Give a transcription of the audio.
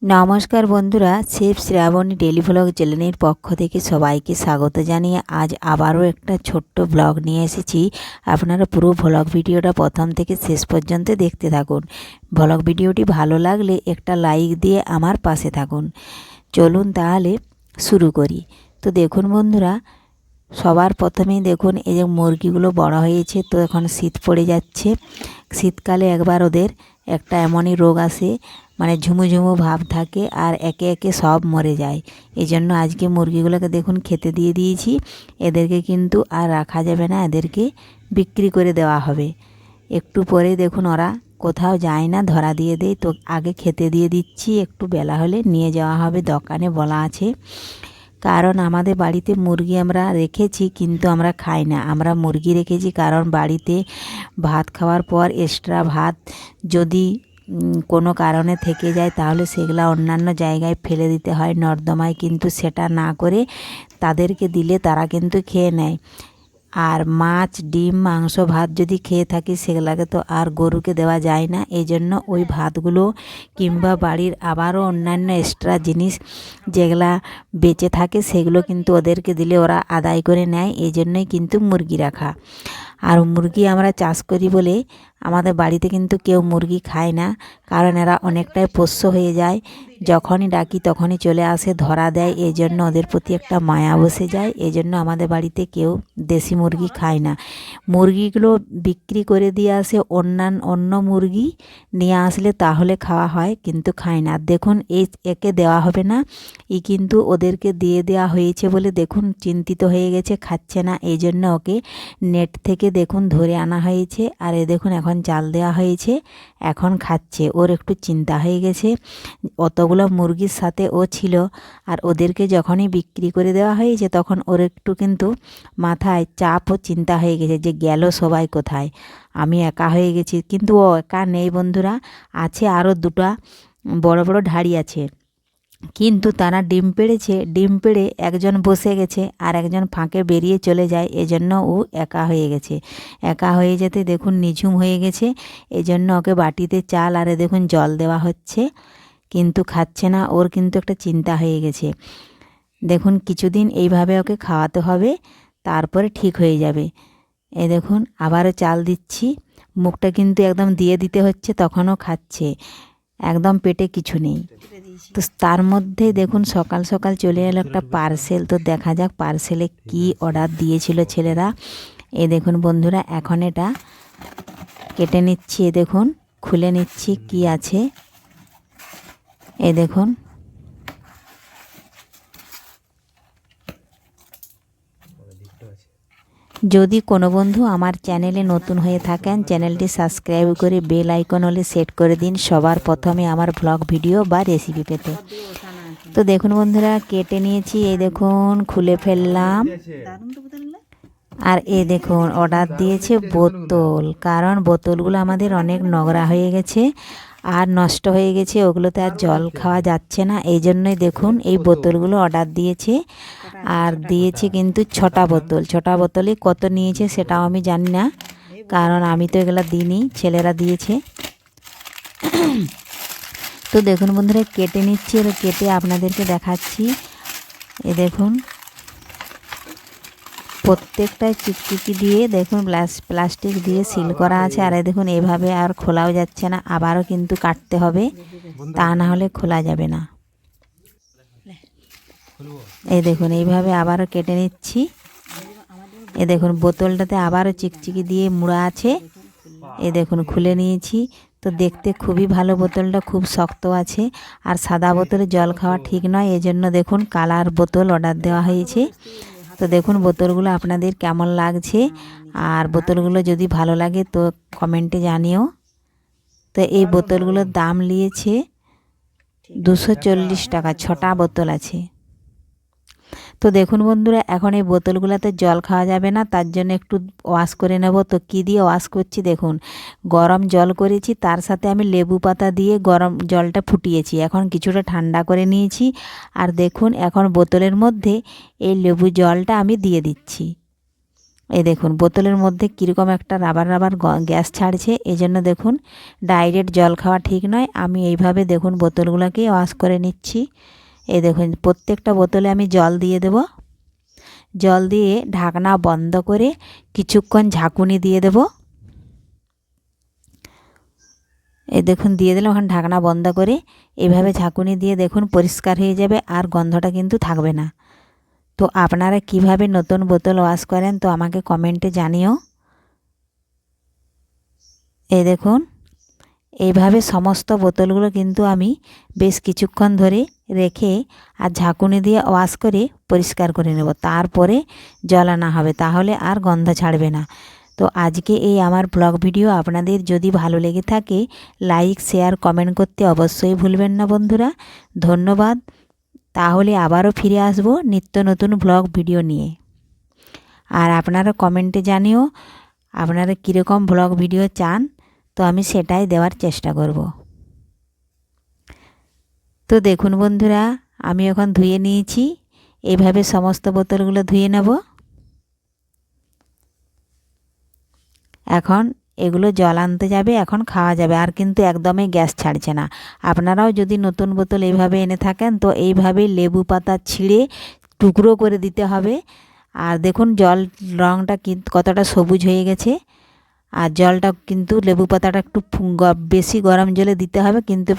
নমস্কার বন্ধুরা, chef Shrabani daily vlog চ্যানেলের পক্ষ থেকে সবাইকে স্বাগত জানিয়ে আজ আবারও একটা ছোট্ট ব্লগ নিয়ে এসেছি। আপনারা পুরো ভ্লগ ভিডিওটা প্রথম থেকে শেষ পর্যন্ত দেখতে থাকুন। ভ্লগ ভিডিওটি ভালো লাগলে একটা লাইক দিয়ে আমার পাশে থাকুন। চলুন তাহলে শুরু করি। তো দেখুন বন্ধুরা, সবার প্রথমেই দেখুন এই যে মুরগিগুলো বড় হয়েছে। তো এখন শীত পড়ে যাচ্ছে। শীতকালে একবার ওদের একটা এমনই রোগ আসে, মানে ঝুমুঝুমু ভাব থাকে আর একে একে সব মরে যায়। এই জন্য আজকে মুরগিগুলোকে দেখুন খেতে দিয়ে দিয়েছি। এদেরকে কিন্তু আর রাখা যাবে না, এদেরকে বিক্রি করে দেওয়া হবে। একটু পরে দেখুন ওরা কোথাও যায় না, ধরা দিয়ে দেয়। তো আগে খেতে দিয়ে দিচ্ছি, একটু বেলা হলে নিয়ে যাওয়া হবে দোকানে বলা আছে। কারণ আমাদের বাড়িতে মুরগি আমরা রেখেছি, কিন্তু আমরা খাই না। আমরা মুরগি রেখেছি কারণ বাড়িতে ভাত খাওয়ার পর এক্সট্রা ভাত যদি কোনো কারণে থেকে যায় তাহলে সেগুলা অন্যান্য জায়গায় ফেলে দিতে হয় নর্দমায়, কিন্তু সেটা না করে তাদেরকে দিলে তারা কিন্তু খেয়ে নেয়। আর মাছ, ডিম, মাংস, ভাত যদি খেয়ে থাকি সেগুলাকে তো আর গরুকে দেওয়া যায় না। এই জন্য ওই ভাতগুলো কিংবা বাড়ির আবারও অন্যান্য এক্সট্রা জিনিস যেগুলা বেঁচে থাকে সেগুলো কিন্তু ওদেরকে দিলে ওরা আদায় করে নেয়। এই জন্যই কিন্তু মুরগি রাখা। আর মুরগি আমরা চাষ করি বলে আমাদের বাড়িতে কিন্তু কেউ মুরগি খায় না, কারণ এরা অনেকটাই পোষ্য হয়ে যায়। যখনই ডাকি তখনই চলে আসে, ধরা দেয়। এই জন্য ওদের প্রতি একটা মায়া বসে যায়। এই জন্য আমাদের বাড়িতে কেউ দেশি মুরগি খায় না। মুরগিগুলো বিক্রি করে দিয়ে আসে অন্য মুরগি নিয়ে আসলে তাহলে খাওয়া হয়, কিন্তু খায় না। দেখুন একে দেওয়া হবে না, কিন্তু ওদেরকে দিয়ে দেওয়া হয়েছে বলে দেখুন চিন্তিত হয়ে গেছে, খাচ্ছে না। এই জন্য ওকে নেট থেকে দেখুন ধরে আনা হয়েছে। আর দেখুন এখন চাল দেওয়া হয়েছে, এখন খাচ্ছে। ওর একটু চিন্তা হয়ে গেছে, অতগুলো মুরগির সাথে ও ছিল। আর ওদেরকে যখনই বিক্রি করে দেওয়া হয়েছে তখন ওর একটু কিন্তু মাথায় চাপ ও চিন্তা হয়ে গেছে যে গেল সবাই কোথায়, আমি একা হয়ে গেছি। কিন্তু ও একা নেই বন্ধুরা, আছে আরও দুটো বড় বড় ঢাড়ি আছে। কিন্তু তারা ডিম পেড়েছে, ডিম পেড়ে একজন বসে গেছে আর একজন ফাঁকে বেরিয়ে চলে যায়। এজন্য ও একা হয়ে গেছে। একা হয়ে যেতে দেখুন নিঝুম হয়ে গেছে। এজন্য ওকে বাটিতে চাল আর দেখুন জল দেওয়া হচ্ছে, কিন্তু খাচ্ছে না। ওর কিন্তু একটা চিন্তা হয়ে গেছে। দেখুন কিছুদিন এইভাবে ওকে খাওয়াতে হবে, তারপরে ঠিক হয়ে যাবে। এই দেখুন আবারও চাল দিচ্ছি, মুখটা কিন্তু একদম দিয়ে দিতে হচ্ছে, তখনও খাচ্ছে, একদম পেটে কিছু নেই। তো তার মধ্যে দেখুন সকাল সকাল চলে এলো একটা পার্সেল। তো দেখা যাক পার্সেলে কি অর্ডার দিয়েছিল ছেলেরা। এ দেখুন বন্ধুরা, এখন এটা কেটে নিচ্ছি। এ দেখুন খুলে নিচ্ছি কি আছে। এ দেখুন যদি কোনো বন্ধু আমার চ্যানেলে নতুন হয়ে থাকেন, চ্যানেলটি সাবস্ক্রাইব করে বেল আইকন হলে সেট করে দিন সবার প্রথমে আমার ব্লগ ভিডিও বা রেসিপি পেতে। তো দেখুন বন্ধুরা কেটে নিয়েছি, এই দেখুন খুলে ফেললাম। আর এই দেখুন অর্ডার দিয়েছে বোতল, কারণ বোতলগুলো আমাদের অনেক নোংরা হয়ে গেছে আর নষ্ট হয়ে গেছে, ওগুলোতে আর জল খাওয়া যাচ্ছে না। এই জন্যই দেখুন এই বোতলগুলো অর্ডার দিয়েছে। আর দিয়েছে কিন্তু 6টা বোতল। 6টা বোতলে কত নিয়েছে সেটাও আমি জানি না, কারণ আমি তো এগুলো দিইনি, ছেলেরা দিয়েছে। তো দেখুন বন্ধুরা কেটে নিচ্ছি, আর কেটে আপনাদেরকে দেখাচ্ছি। এ দেখুন প্রত্যেকটায় চিকচিকি দিয়ে দেখুন প্লাস্টিক দিয়ে সিল করা আছে। আর দেখুন এইভাবে আর খোলাও যাচ্ছে না, আবারও কিন্তু কাটতে হবে, তা না হলে খোলা যাবে না। এই দেখুন এইভাবে আবারও কেটে নিচ্ছি। এ দেখুন বোতলটাতে আবারও চিকচিকি দিয়ে মুড়া আছে। এ দেখুন খুলে নিয়েছি। তো দেখতে খুবই ভালো, বোতলটা খুব শক্ত আছে। আর সাদা বোতলে জল খাওয়া ঠিক নয়, এজন্য দেখুন কালার বোতল অর্ডার দেওয়া হয়েছে। তো দেখুন বোতলগুলো আপনাদের কেমন লাগছে, আর বোতলগুলো যদি ভালো লাগে তো কমেন্টে জানিও। তো এই বোতলগুলোর দাম নিয়েছে 240 টাকা, 6টা বোতল আছে। তো দেখুন বন্ধুরা এখন এই বোতলগুলোতে জল খাওয়া যাবে না, তার জন্য একটু ওয়াশ করে নেব। তো কি দিয়ে ওয়াশ করছি দেখুন, গরম জল করেছি, তার সাথে আমি লেবু পাতা দিয়ে গরম জলটা ফুটিয়েছি, এখন কিছুটা ঠান্ডা করে নিয়েছি। আর দেখুন এখন বোতলের মধ্যে এই লেবু জলটা আমি দিয়ে দিচ্ছি। এই দেখুন বোতলের মধ্যে কীরকম একটা রাবার রাবার গ্যাস ছাড়ছে। এই জন্য দেখুন ডাইরেক্ট জল খাওয়া ঠিক নয়। আমি এইভাবে দেখুন বোতলগুলোকে ওয়াশ করে নিচ্ছি। এই দেখুন প্রত্যেকটা বোতলে আমি জল দিয়ে দেব। জল দিয়ে ঢাকনা বন্ধ করে কিছুক্ষণ ঝাঁকুনি দিয়ে দেব। এই দেখুন দিয়ে দিলাম। এখন ঢাকনা বন্ধ করে এভাবে ঝাঁকুনি দিয়ে দেখুন পরিষ্কার হয়ে যাবে, আর গন্ধটা কিন্তু থাকবে না। তো আপনারা কিভাবে নতুন বোতল ওয়াশ করেন তো আমাকে কমেন্টে জানিও। এই দেখুন এইভাবে সমস্ত বোতলগুলো কিন্তু আমি বেশ কিছুক্ষণ ধরে রেখে আর ঝাঁকুনি দিয়ে ওয়াশ করে পরিষ্কার করে নেব। তারপরে জল আনা হবে, তাহলে আর গন্ধ ছাড়বে না। তো আজকে এই আমার ব্লগ ভিডিও আপনাদের যদি ভালো লেগে থাকে লাইক শেয়ার কমেন্ট করতে অবশ্যই ভুলবেন না বন্ধুরা। ধন্যবাদ। তাহলে আবারও ফিরে আসব নিত্য নতুন ব্লগ ভিডিও নিয়ে। আর আপনারা কমেন্টে জানিও আপনারা কীরকম ব্লগ ভিডিও চান, তো আমি সেটাই দেওয়ার চেষ্টা করব। তো দেখুন বন্ধুরা আমি এখন ধুয়ে নিয়েছি। এইভাবে সমস্ত বোতলগুলো ধুয়ে নেব। এখন এগুলো জল আনতে যাবে, এখন খাওয়া যাবে, আর কিন্তু একদমই গ্যাস ছাড়ছে না। আপনারাও যদি নতুন বোতল এইভাবে এনে থাকেন তো এইভাবেই লেবু পাতা ছিঁড়ে টুকরো করে দিতে হবে। আর দেখুন জল রঙটা কতটা সবুজ হয়ে গেছে। আর জলটা কিন্তু লেবু পাতাটা একটু বেশি গরম জলে দিতে হবে, কিন্তু